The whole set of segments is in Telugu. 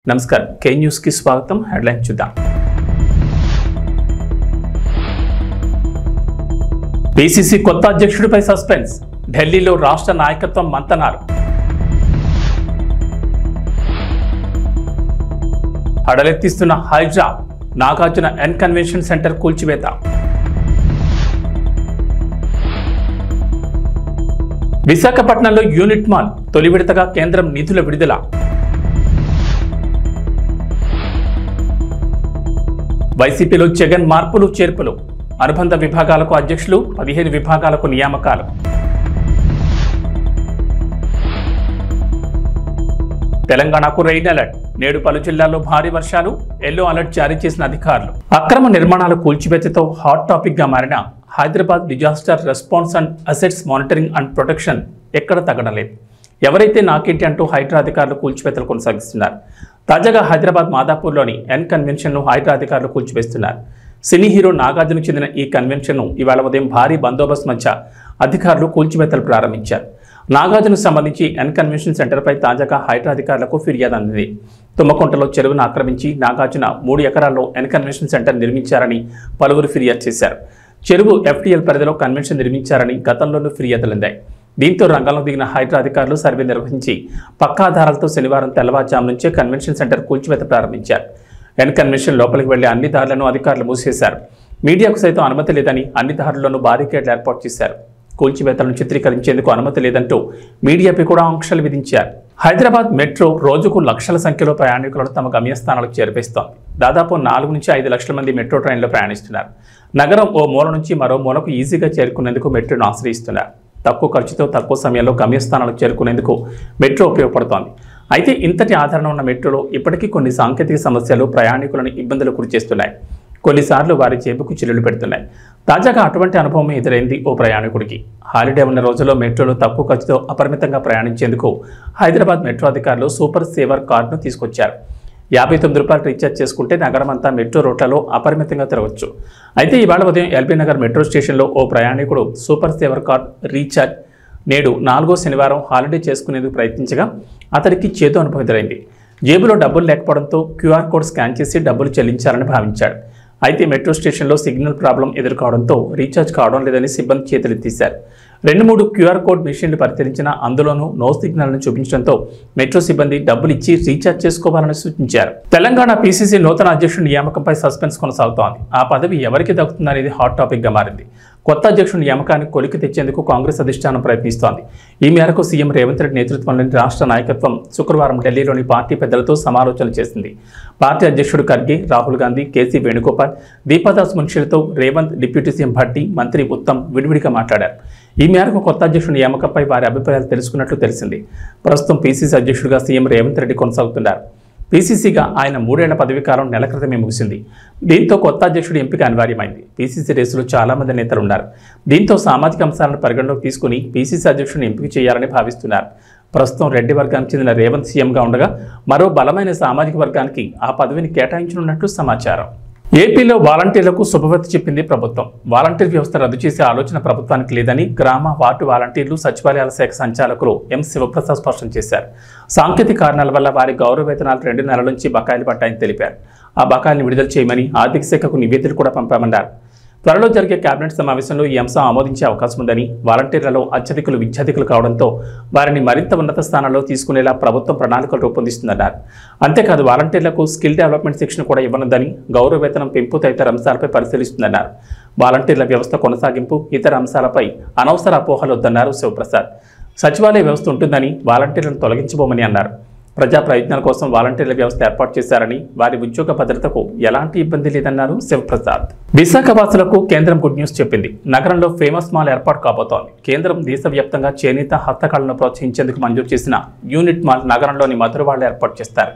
నమస్కారం కే న్యూస్ కి స్వాగతం హెడ్లైన్ చూద్దాం పిసిసి కొత్త అధ్యక్షుడిపై సస్పెన్స్ ఢిల్లీలో రాష్ట్ర నాయకత్వం మంతనాలు హడలెత్తిస్తున్న Hydra Nagarjuna N convention centre కూల్చివేత విశాఖపట్నంలో యూనిట్ మాల్ తొలి విడతగా కేంద్రం నిధుల విడుదల వైసీపీలో జగన్ మార్పులు చేర్పులు అనుబంధ విభాగాలకు అధ్యక్షులు 15 విభాగాలకు నియామకాలు తెలంగాణకు రెయిన్ అలర్ట్ నేడు పలు జిల్లాల్లో భారీ వర్షాలు ఎల్లో అలర్ట్ జారీ చేసిన అధికారులు అక్రమ నిర్మాణాల కూల్చివేతతో హాట్ టాపిక్ గా మారిన Hyderabad disaster response and assets monitoring and protection ఎక్కడ తగ్గడం లేదు. ఎవరైతే నాకేంటి అంటూ హైడ్రా అధికారులు కూల్చివేతలు కొనసాగిస్తున్నారు. తాజాగా హైదరాబాద్ మాదాపూర్లోని ఎన్ కన్వెన్షన్ను హైడ్రా అధికారులు కూల్చివేస్తున్నారు. సినీ హీరో నాగార్జునకు చెందిన ఈ కన్వెన్షన్ను ఇవాళ ఉదయం భారీ బందోబస్తు మధ్య అధికారులు కూల్చివేతలు ప్రారంభించారు. నాగార్జునకు సంబంధించి ఎన్ కన్వెన్షన్ సెంటర్పై తాజాగా హైడ్రా అధికారులకు ఫిర్యాదు అందింది. తుమ్మకుంటలో చెరువును ఆక్రమించి నాగార్జున 3 ఎకరాల్లో ఎన్ కన్వెన్షన్ సెంటర్ నిర్మించారని పలువురు ఫిర్యాదు చేశారు. చెరువు ఎఫ్టీఎల్ పరిధిలో కన్వెన్షన్ నిర్మించారని గతంలోనూ ఫిర్యాదులు అందాయి. దీంతో రంగంలో దిగిన హైడ్రా అధికారులు సర్వే నిర్వహించి పక్కా ఆధారాలతో శనివారం తెల్లవారుజాము నుంచే కన్వెన్షన్ సెంటర్ కూల్చివేత ప్రారంభించారు. ఎన్ కన్వెన్షన్ లోపలికి వెళ్లే అన్ని దారులను అధికారులు మూసేశారు. మీడియాకు సైతం అనుమతి లేదని అన్ని దారుల్లోనూ బారికేడ్లు ఏర్పాటు చేశారు. కూల్చివేతలను చిత్రీకరించేందుకు అనుమతి లేదంటూ మీడియాపై కూడా ఆంక్షలు విధించారు. హైదరాబాద్ మెట్రో రోజుకు లక్షల సంఖ్యలో ప్రయాణికులను తమ గమ్యస్థానాలకు చేర్పిస్తోంది. దాదాపు 4 నుంచి 5 లక్షల మంది మెట్రో ట్రైన్లో ప్రయాణిస్తున్నారు. నగరం ఓ మూల నుంచి మరో మూలకు ఈజీగా చేరుకునేందుకు మెట్రోను ఆశ్రయిస్తున్నారు. తక్కువ ఖర్చుతో తక్కువ సమయంలో గమ్యస్థానాలకు చేరుకునేందుకు మెట్రో ఉపయోగపడుతోంది. అయితే ఇంతటి ఆదరణ ఉన్న మెట్రోలో ఇప్పటికీ కొన్ని సాంకేతిక సమస్యలు ప్రయాణికులను ఇబ్బందులు గురిచేస్తున్నాయి. కొన్నిసార్లు వారి జేబుకు చిల్లులు పెడుతున్నాయి. తాజాగా అటువంటి అనుభవం ఎదురైంది ఓ ప్రయాణికుడికి. హాలిడే ఉన్న రోజుల్లో మెట్రోలో తక్కువ ఖర్చుతో అపరిమితంగా ప్రయాణించేందుకు హైదరాబాద్ మెట్రో అధికారులు సూపర్ సేవర్ కార్డును తీసుకొచ్చారు. 59 రూపాయలు రీఛార్జ్ చేసుకుంటే నగరమంతా మెట్రో రూట్లలో అపరిమితంగా తిరగవచ్చు. అయితే ఇవాళ ఉదయం ఎల్బీ నగర్ మెట్రో స్టేషన్లో ఓ ప్రయాణికుడు సూపర్ సేవర్ కార్డ్ రీఛార్జ్ నేడు 4వ శనివారం హాలిడే చేసుకునేందుకు ప్రయత్నించగా అతడికి చేదు అనుభవం ఎదురైంది. జేబులో డబ్బులు లేకపోవడంతో క్యూఆర్ కోడ్ స్కాన్ చేసి డబ్బులు చెల్లించాలని భావించాడు. అయితే మెట్రో స్టేషన్లో సిగ్నల్ ప్రాబ్లం ఎదుర్కోవడంతో రీఛార్జ్ కావడం లేదని సిబ్బంది చేతులెత్తేశారు. 2-3 క్యూఆర్ కోడ్ మెషిన్లు పరిశీలించినా అందులోనూ నో సిగ్నల్ను చూపించడంతో మెట్రో సిబ్బంది డబ్బులు ఇచ్చి రీఛార్జ్ చేసుకోవాలని సూచించారు. తెలంగాణ పిసిసి నూతన అధ్యక్షుడి నియామకంపై సస్పెన్స్ కొనసాగుతోంది. ఆ పదవి ఎవరికి దక్కుతుందనేది హాట్ టాపిక్ గా మారింది. కొత్త అధ్యక్షుడి నియామకానికి కొలికి తెచ్చేందుకు కాంగ్రెస్ అధిష్టానం ప్రయత్నిస్తోంది. ఈ మేరకు సీఎం రేవంత్ రెడ్డి నేతృత్వంలోని రాష్ట్ర నాయకత్వం శుక్రవారం ఢిల్లీలోని పార్టీ పెద్దలతో సమాలోచనలు చేసింది. పార్టీ అధ్యక్షుడు ఖర్గే, రాహుల్ గాంధీ, కేసీ వేణుగోపాల్, దీపాదాస్ మున్షిలతో రేవంత్, డిప్యూటీ సీఎం భట్టి, మంత్రి ఉత్తమ్ విడివిడిగా మాట్లాడారు. ఈ మేరకు కొత్త అధ్యక్షుడి నియామకంపై వారి అభిప్రాయాలు తెలుసుకున్నట్లు తెలిసింది. ప్రస్తుతం పిసిసి అధ్యక్షుడిగా సీఎం రేవంత్ రెడ్డి కొనసాగుతున్నారు. పిసిసిగా ఆయన 3 ఏళ్ల పదవీ కాలం నెల క్రితమే ముగిసింది. దీంతో కొత్త అధ్యక్షుడి ఎంపిక అనివార్యమైంది. పిసిసి రేసులో చాలా మంది నేతలు ఉన్నారు. దీంతో సామాజిక అంశాలను పరిగణలోకి తీసుకుని పిసిసి అధ్యక్షుడిని ఎంపిక చేయాలని భావిస్తున్నారు. ప్రస్తుతం రెడ్డి వర్గానికి చెందిన రేవంత్ సీఎంగా ఉండగా మరో బలమైన సామాజిక వర్గానికి ఆ పదవిని కేటాయించనున్నట్లు సమాచారం. ఏపీలో వాలంటీర్లకు శుభవార్త చెప్పింది ప్రభుత్వం. వాలంటీర్ వ్యవస్థ రద్దు చేసే ఆలోచన ప్రభుత్వానికి లేదని గ్రామ వార్డు వాలంటీర్లు సచివాలయాల శాఖ సంచాలకులు ఎం శివప్రసాద్ స్పష్టం చేశారు. సాంకేతిక కారణాల వల్ల వారి గౌరవ వేతనాలు 2 నెలల నుంచి బకాయిలు పడ్డాయని తెలిపారు. ఆ బకాయిల్ని విడుదల చేయమని ఆర్థిక శాఖకు నివేదికలు కూడా పంపామన్నారు. త్వరలో జరిగే కేబినెట్ సమావేశంలో ఈ అంశం ఆమోదించే అవకాశం ఉందని, వాలంటీర్లలో అత్యధికులు విద్యాధికులు కావడంతో వారిని మరింత ఉన్నత స్థానాల్లో తీసుకునేలా ప్రభుత్వం ప్రణాళికలు రూపొందిస్తుందన్నారు. అంతేకాదు వాలంటీర్లకు స్కిల్ డెవలప్మెంట్ శిక్షణ కూడా ఇవ్వనుందని, గౌరవ వేతనం పెంపు తదితర అంశాలపై పరిశీలిస్తుందన్నారు. వాలంటీర్ల వ్యవస్థ కొనసాగింపు, ఇతర అంశాలపై అనవసర అపోహలు వద్దన్నారు శివప్రసాద్. సచివాలయ వ్యవస్థ ఉంటుందని, వాలంటీర్లను తొలగించబోమని అన్నారు. ప్రజా ప్రయోజనాల కోసం వాలంటీర్ల వ్యవస్థ ఏర్పాటు చేశారని, వారి ఉద్యోగ భద్రతకు ఎలాంటి ఇబ్బంది లేదన్నారు శివప్రసాద్. విశాఖ వాసులకు కేంద్రం గుడ్ న్యూస్ చెప్పింది. నగరంలో ఫేమస్ మాల్ ఏర్పాటు కాబోతోంది. కేంద్రం దేశవ్యాప్తంగా చేనేత హస్తకళలను ప్రోత్సహించేందుకు మంజూరు చేసిన యూనిట్ మాల్ నగరంలోని మధురవాడలో ఏర్పాటు చేస్తారు.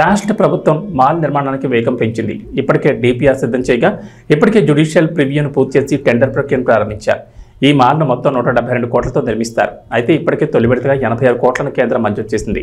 రాష్ట్ర ప్రభుత్వం మాల్ నిర్మాణానికి వేగం పెంచింది. ఇప్పటికే డిపిఆర్ సిద్ధం చేయగా ఇప్పటికే జ్యుడిషియల్ ప్రివ్యూను పూర్తి చేసి టెండర్ ప్రక్రియను ప్రారంభించారు. ఈ మాల్ను మొత్తం 172 కోట్లతో నిర్మిస్తారు. అయితే ఇప్పటికే తొలి విడతగా 86 కోట్లను కేంద్రం మంజూరు చేసింది.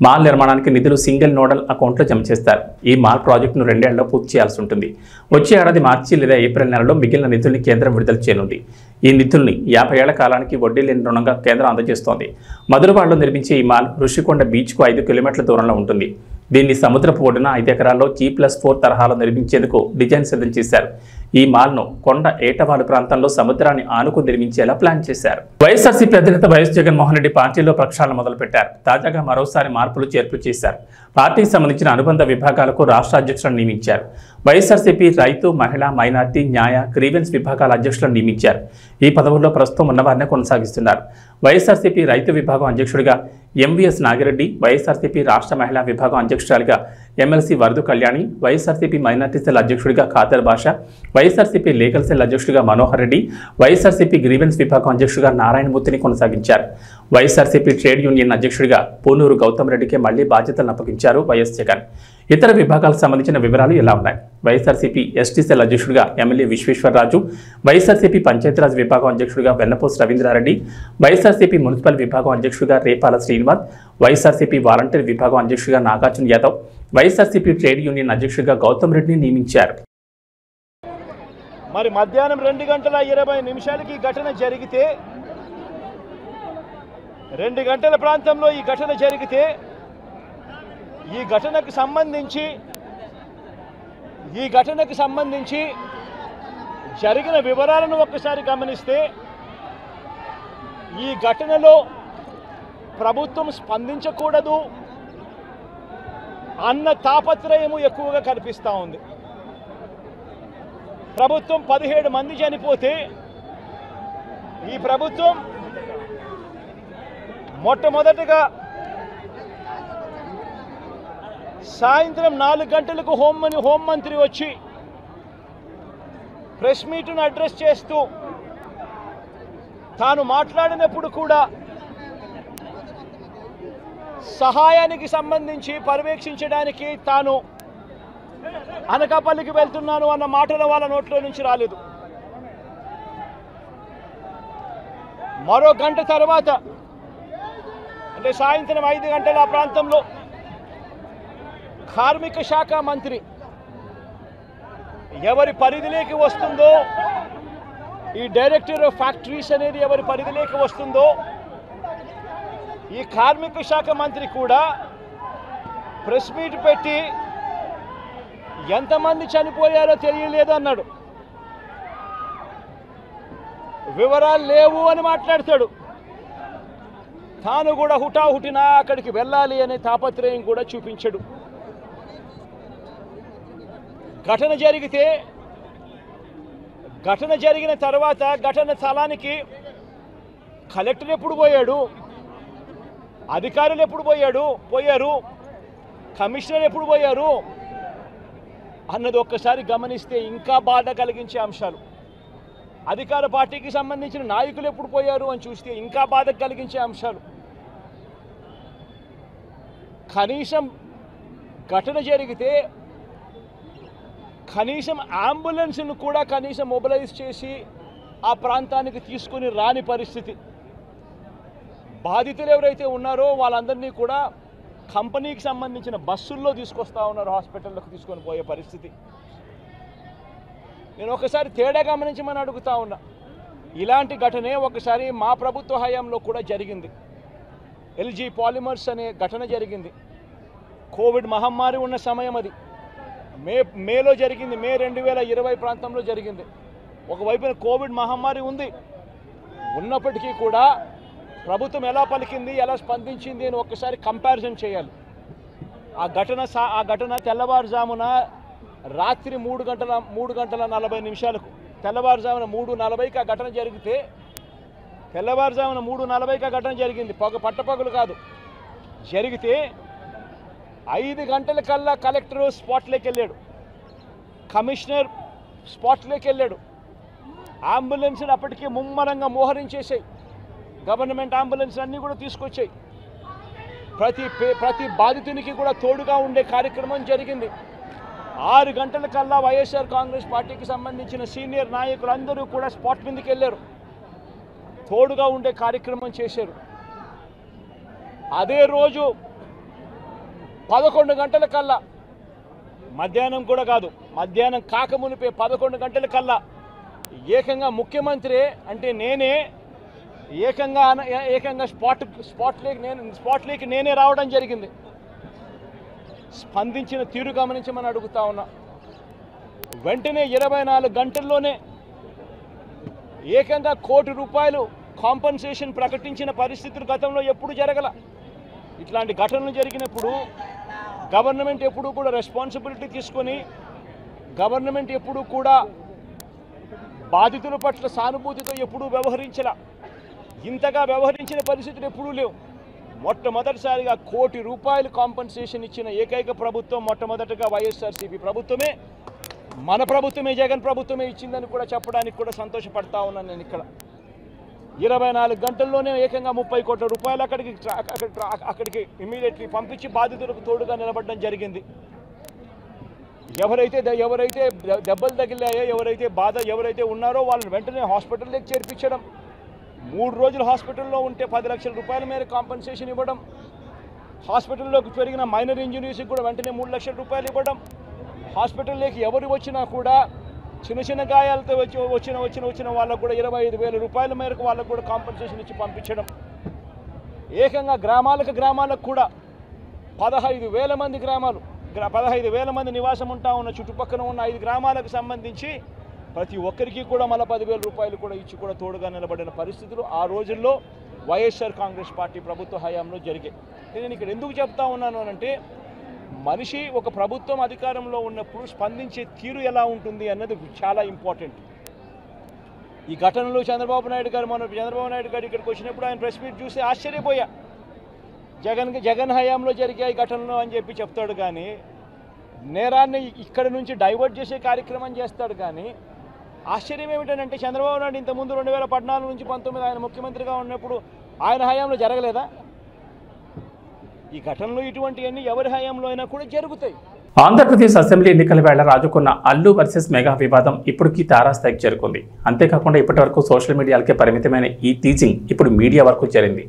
మాల్ నిర్మాణానికి నిధులు సింగిల్ నోడల్ అకౌంట్లో జమ చేస్తారు. ఈ మాల్ ప్రాజెక్టును 2 ఏళ్లలో పూర్తి చేయాల్సి ఉంటుంది. వచ్చే ఏడాది మార్చి లేదా ఏప్రిల్ నెలలో మిగిలిన నిధుల్ని కేంద్రం విడుదల చేయనుంది. ఈ నిధుల్ని 50 ఏళ్ల కాలానికి వడ్డీ లేని రుణంగా కేంద్రం అందజేస్తోంది. మధురవాడలో నిర్మించే ఈ మాల్ ఋషికొండ బీచ్కు 5 కిలోమీటర్ల దూరంలో ఉంటుంది. దీన్ని సముద్రపు ఒడ్డున 5 ఎకరాల్లో G+4 తరహాలో నిర్మించేందుకు డిజైన్ సిద్ధం చేశారు. ఈ మాల్ను కొండ ఏటవాలు ప్రాంతంలో సముద్రాన్ని ఆనుకు నిర్మించేలా ప్లాన్ చేశారు. వైఎస్ఆర్సీపీ అధినేత వైఎస్ జగన్మోహన్ రెడ్డి పార్టీలో ప్రక్షాళన మొదలుపెట్టారు. తాజాగా మరోసారి మార్పులు చేర్పులు చేశారు. పార్టీకి సంబంధించిన అనుబంధ విభాగాలకు రాష్ట్ర అధ్యక్షులను నియమించారు. వైఎస్ఆర్సీపీ రైతు, మహిళా, మైనార్టీ, న్యాయ, గ్రీవెన్స్ విభాగాల అధ్యక్షులను నియమించారు. ఈ పదవుల్లో ప్రస్తుతం ఉన్నవారినే కొనసాగిస్తున్నారు. వైఎస్ఆర్సీపీ రైతు విభాగం అధ్యక్షుడిగా ఎంవీఎస్ నాగిరెడ్డి, వైఎస్ఆర్సీపీ రాష్ట్ర మహిళా విభాగం అధ్యక్షురాలిగా MLC Varudu Kalyani, YSRCP minority cell అధ్యక్షుడిగా Khader Basha, YSRCP legal cell అధ్యక్షుడిగా మనోహర్ రెడ్డి, వైఎస్ఆర్సీపీ గ్రీవెన్స్ విభాగం అధ్యక్షుడిగా నారాయణమూర్తిని కొనసాగించారు. వైఎస్ఆర్సీపీ ట్రేడ్ యూనియన్ అధ్యక్షుడిగా పూనూరు గౌతమ్ రెడ్డికి మళ్లీ బాధ్యతలను అప్పగించారు వైఎస్ జగన్. ఇతర విభాగాలకు సంబంధించిన వివరాలు ఇలా ఉన్నాయి. వైఎస్ఆర్సీపీ ఎస్టీ సెల్ అధ్యక్షుడిగా ఎమ్మెల్యే విశ్వేశ్వరరాజు, వైఎస్ఆర్సీపీ పంచాయతీరాజ్ విభాగం అధ్యక్షుడిగా వెన్నపోస్ రవీంద్రారెడ్డి, వైఎస్ఆర్సీపీ మున్సిపల్ విభాగం అధ్యక్షుడిగా రేపాల శ్రీనివాస్, వైఎస్ఆర్సీపీ వాలంటీర్ విభాగం అధ్యక్షుడిగా నాగార్జున యాదవ్, వైఎస్ఆర్సీపీ ట్రేడ్ యూనియన్ అధ్యక్షుడిగా గౌతమ్ రెడ్డిని నియమించారు. మరి మధ్యాహ్నం 2:20 ఈ ఘటన జరిగితే 2 గంటల ప్రాంతంలో ఈ ఘటన జరిగితే ఈ ఘటనకు సంబంధించి జరిగిన వివరాలను ఒక్కసారి గమనిస్తే ఈ ఘటనలో ప్రభుత్వం స్పందించకూడదు అన్న తాపత్రయము ఎక్కువగా కనిపిస్తూ ఉంది. ప్రభుత్వం 17 మంది చనిపోతే ఈ ప్రభుత్వం మొట్టమొదటగా సాయంత్రం 4 గంటలకు హోంమంత్రి వచ్చి ప్రెస్ మీట్ను అడ్రస్ చేస్తూ తాను మాట్లాడినప్పుడు కూడా సహాయానికి సంబంధించి పర్యవేక్షించడానికి తాను అనకాపల్లికి వెళ్తున్నాను అన్న మాటలు వాళ్ళ నోట్లో నుంచి రాలేదు. మరో గంట తర్వాత అంటే సాయంత్రం 5 గంటల ఆ ప్రాంతంలో కార్మిక శాఖ మంత్రి ఎవరి పరిధిలోకి వస్తుందో, ఈ డైరెక్టర్ ఆఫ్ ఫ్యాక్టరీస్ అనేది ఎవరి పరిధిలోకి వస్తుందో, ఈ కార్మిక శాఖ మంత్రి కూడా ప్రెస్ మీట్ పెట్టి ఎంతమంది చనిపోయారో తెలియలేదు అన్నాడు. వివరాలు లేవు అని మాట్లాడతాడు. తాను కూడా హుటాహుటిన అక్కడికి వెళ్ళాలి అనే తాపత్రయం కూడా చూపించడు. ఘటన జరిగిన తర్వాత ఘటన స్థలానికి కలెక్టర్ ఎప్పుడు పోయాడు, అధికారులు ఎప్పుడు పోయారు, కమిషనర్ ఎప్పుడు పోయారు అన్నది ఒక్కసారి గమనిస్తే ఇంకా బాధ కలిగించే అంశాలు. అధికార పార్టీకి సంబంధించిన నాయకులు ఎప్పుడు పోయారు అని చూస్తే ఇంకా బాధ కలిగించే అంశాలు. కనీసం ఘటన జరిగితే కనీసం అంబులెన్స్ను కూడా కనీసం మొబిలైజ్ చేసి ఆ ప్రాంతానికి తీసుకుని రాని పరిస్థితి. బాధితులు ఎవరైతే ఉన్నారో వాళ్ళందరినీ కూడా కంపెనీకి సంబంధించిన బస్సుల్లో తీసుకొస్తా ఉన్నారు, హాస్పిటల్లోకి తీసుకొని పోయే పరిస్థితి. నేను ఒకసారి తేడా గమనించమని అడుగుతా ఉన్నా. ఇలాంటి ఘటనే ఒకసారి మా ప్రభుత్వ హయాంలో కూడా జరిగింది. ఎల్జీ పాలిమర్స్ అనే ఘటన జరిగింది. కోవిడ్ మహమ్మారి ఉన్న సమయం అది. మేలో జరిగింది. మే 2020 ప్రాంతంలో జరిగింది. ఒకవైపున కోవిడ్ మహమ్మారి ఉన్నప్పటికీ కూడా ప్రభుత్వం ఎలా పలికింది, ఎలా స్పందించింది అని ఒక్కసారి కంపారిజన్ చేయాలి. ఆ ఘటన తెల్లవారుజామున రాత్రి 3:40 తెల్లవారుజామున 3:40కి ఆ ఘటన జరిగితే తెల్లవారుజామున 3:40కి ఆ ఘటన జరిగింది. పట్టపగలు కాదు. జరిగితే 5 గంటలకల్లా కలెక్టర్ స్పాట్లోకి వెళ్ళాడు, కమిషనర్ స్పాట్లోకి వెళ్ళాడు. అంబులెన్స్ని అప్పటికే ముమ్మరంగా మోహరించేసాయి. గవర్నమెంట్ అంబులెన్స్ అన్నీ కూడా తీసుకొచ్చాయి. ప్రతి బాధితునికి కూడా తోడుగా ఉండే కార్యక్రమం జరిగింది. 6 గంటలకల్లా వైఎస్ఆర్ కాంగ్రెస్ పార్టీకి సంబంధించిన సీనియర్ నాయకులు అందరూ కూడా స్పాట్ మీదకి వెళ్ళారు, తోడుగా ఉండే కార్యక్రమం చేశారు. అదే రోజు 11 గంటలకల్లా, మధ్యాహ్నం కూడా కాదు, మధ్యాహ్నం కాకమునిపే 11 గంటలకల్లా ఏకంగా ముఖ్యమంత్రి అంటే నేనే ఏకంగా స్పాట్లోకి నేనే రావడం జరిగింది. స్పందించిన తీరు గమనించమని అడుగుతా ఉన్నా. వెంటనే 24 గంటల్లోనే ఏకంగా ₹1 కోటి కాంపన్సేషన్ ప్రకటించిన పరిస్థితులు గతంలో ఎప్పుడు జరగల. ఇట్లాంటి ఘటనలు జరిగినప్పుడు గవర్నమెంట్ ఎప్పుడూ కూడా రెస్పాన్సిబిలిటీ తీసుకొని గవర్నమెంట్ ఎప్పుడూ కూడా బాధితుల పట్ల సానుభూతితో ఎప్పుడూ వ్యవహరించలా. ఇంతగా వ్యవహరించిన పరిస్థితులు ఎప్పుడూ లేవు. మొట్టమొదటిసారిగా ₹1 కోటి కాంపన్సేషన్ ఇచ్చిన ఏకైక ప్రభుత్వం మొట్టమొదటగా వైఎస్ఆర్సీపీ ప్రభుత్వమే, మన ప్రభుత్వమే, జగన్ ప్రభుత్వమే ఇచ్చిందని కూడా చెప్పడానికి కూడా సంతోషపడతా ఉన్నాను నేను. ఇక్కడ 24 గంటల్లోనే ఏకంగా ₹30 కోట్ల అక్కడికి ఇమీడియట్లీ పంపించి బాధితులకు తోడుగా నిలబడడం జరిగింది. ఎవరైతే దెబ్బలు తగిలాయో, ఎవరైతే ఉన్నారో వాళ్ళని వెంటనే హాస్పిటల్లోకి చేర్పించడం, 3 రోజులు హాస్పిటల్లో ఉంటే ₹10 లక్షల మేర కాంపన్సేషన్ ఇవ్వడం, హాస్పిటల్లోకి జరిగిన మైనర్ ఇంజనీర్స్కి కూడా వెంటనే ₹3 లక్షలు ఇవ్వడం, హాస్పిటల్లోకి ఎవరు వచ్చినా కూడా చిన్న గాయాలతో వచ్చిన వాళ్ళకు కూడా ₹25,000 మేరకు వాళ్ళకు కూడా కాంపన్సేషన్ ఇచ్చి పంపించడం, ఏకంగా గ్రామాలకు కూడా 15,000 మంది 15,000 మంది నివాసం ఉంటా ఉన్న చుట్టుపక్కల ఉన్న 5 గ్రామాలకు సంబంధించి ప్రతి ఒక్కరికి కూడా మళ్ళీ ₹10,000 కూడా ఇచ్చి కూడా తోడుగా నిలబడిన పరిస్థితులు ఆ రోజుల్లో వైఎస్ఆర్ కాంగ్రెస్ పార్టీ ప్రభుత్వ హయాంలో జరిగాయి. నేను ఇక్కడ ఎందుకు చెప్తా ఉన్నాను అంటే, మనిషి ఒక ప్రభుత్వం అధికారంలో ఉన్నప్పుడు స్పందించే తీరు ఎలా ఉంటుంది అన్నది చాలా ఇంపార్టెంట్. ఈ ఘటనలో చంద్రబాబు నాయుడు గారు ఇక్కడికి వచ్చినప్పుడు ఆయన ప్రెస్ మీట్ చూసి ఆశ్చర్యపోయా. జగన్ హయాంలో జరిగాయి ఘటనలు అని చెప్పి చెప్తాడు కానీ, నేరాన్ని ఇక్కడ నుంచి డైవర్ట్ చేసే కార్యక్రమం చేస్తాడు కానీ, ఆశ్చర్యం ఏమిటంటే చంద్రబాబు నాయుడు ఇంతకుముందు 2014 నుంచి 19 ఆయన ముఖ్యమంత్రిగా ఉన్నప్పుడు ఆయన హయాంలో జరగలేదా? ఈ ఘటనలు ఇటువంటివన్నీ ఎవరి హయాంలో అయినా కూడా జరుగుతాయి. ఆంధ్రప్రదేశ్ అసెంబ్లీ ఎన్నికల వేళ రాజుకున్న అల్లు వర్సెస్ మెగా వివాదం ఇప్పటికీ తారాస్థాయికి చేరుకుంది. అంతేకాకుండా ఇప్పటివరకు సోషల్ మీడియాలకే పరిమితమైన ఈ టీజింగ్ ఇప్పుడు మీడియా వరకు చేరింది.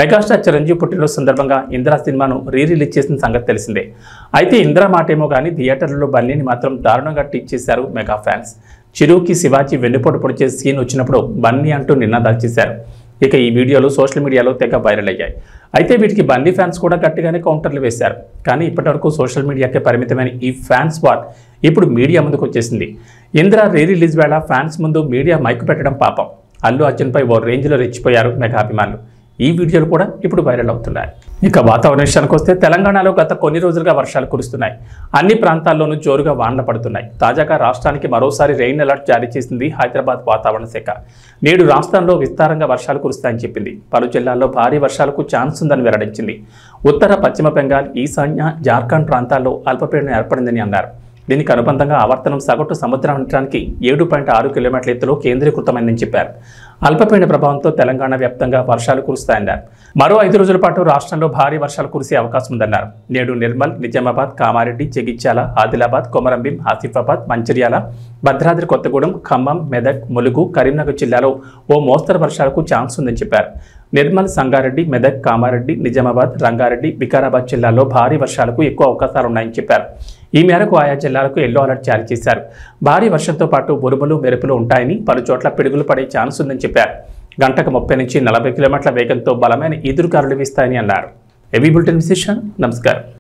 మెగాస్టార్ చిరంజీవి పుట్టినరోజు సందర్భంగా ఇందిరా సినిమాను రిలీజ్ చేసిన సంగతి తెలిసిందే. అయితే ఇందిరా మాటేమో కానీ థియేటర్లలో బన్నీని మాత్రం దారుణంగా టీచ్ చేశారు మెగా ఫ్యాన్స్. చిరుకి శివాజీ వెన్నుపోటు పొడిచే సీన్ వచ్చినప్పుడు బన్నీ అంటూ నినాదాలు చేశారు. ఇక ఈ వీడియోలు సోషల్ మీడియాలో తెగ వైరల్ అయ్యాయి. అయితే వీటికి బన్నీ ఫ్యాన్స్ కూడా గట్టిగానే కౌంటర్లు వేశారు. కానీ ఇప్పటివరకు సోషల్ మీడియాకే పరిమితమైన ఈ ఫ్యాన్స్ వార్ ఇప్పుడు మీడియా ముందుకు వచ్చేసింది. ఇందిరా రిలీజ్ వేళ ఫ్యాన్స్ ముందు మీడియా మైకు పెట్టడం పాపం. అల్లు అర్జున్పై ఓ రేంజ్లో రెచ్చిపోయారు మెగా అభిమానులు. ఈ వీడియోలు కూడా ఇప్పుడు వైరల్ అవుతున్నాయి. ఇక వాతావరణ విషయానికి వస్తే తెలంగాణలో గత కొన్ని రోజులుగా వర్షాలు కురుస్తున్నాయి. అన్ని ప్రాంతాల్లోనూ జోరుగా వానలు పడుతున్నాయి. తాజాగా రాష్ట్రానికి మరోసారి రెయిన్ అలర్ట్ జారీ చేసింది హైదరాబాద్ వాతావరణ శాఖ. నేడు రాష్ట్రంలో విస్తారంగా వర్షాలు కురుస్తాయని చెప్పింది. పలు జిల్లాల్లో భారీ వర్షాలకు ఛాన్స్ ఉందని వెల్లడించింది. ఉత్తర పశ్చిమ బెంగాల్, ఈశాన్య, జార్ఖండ్ ప్రాంతాల్లో అల్పపీడనం ఏర్పడిందని అన్నారు. దీనికి అనుబంధంగా ఆవర్తనం సగటు సముద్రానికి 7.6 కిలోమీటర్ల ఎత్తులో కేంద్రీకృతమైందని చెప్పారు. అల్పపీడన ప్రభావంతో తెలంగాణ వ్యాప్తంగా వర్షాలు కురుస్తాయన్నారు. మరో 5 రోజుల పాటు రాష్ట్రంలో భారీ వర్షాలు కురిసే అవకాశం ఉందన్నారు. నేడు నిర్మల్, నిజామాబాద్, కామారెడ్డి, జగిత్యాల, ఆదిలాబాద్, కొమరంభీం, ఆసిఫాబాద్, మంచిర్యాల, భద్రాద్రి కొత్తగూడెం, ఖమ్మం, మెదక్, ములుగు, కరీంనగర్ జిల్లాలో ఓ మోస్తరు వర్షాలకు ఛాన్స్ ఉందని చెప్పారు. నిర్మల్, సంగారెడ్డి, మెదక్, కామారెడ్డి, నిజామాబాద్, రంగారెడ్డి, వికారాబాద్ జిల్లాల్లో భారీ వర్షాలకు ఎక్కువ అవకాశాలున్నాయని చెప్పారు. ఈ మేరకు ఆయా జిల్లాలకు ఎల్లో అలర్ట్ జారీ చేశారు. భారీ వర్షంతో పాటు ఉరుములు, మెరుపులు ఉంటాయని, పలు చోట్ల పిడుగులు పడే ఛాన్స్ ఉందని చెప్పారు. గంటకు 30 నుంచి 40 కిలోమీటర్ల వేగంతో బలమైన ఈదురుగాలులు వీస్తాయని అన్నారు. ఏబీ బులెటిన్ విశేషం. నమస్కారం.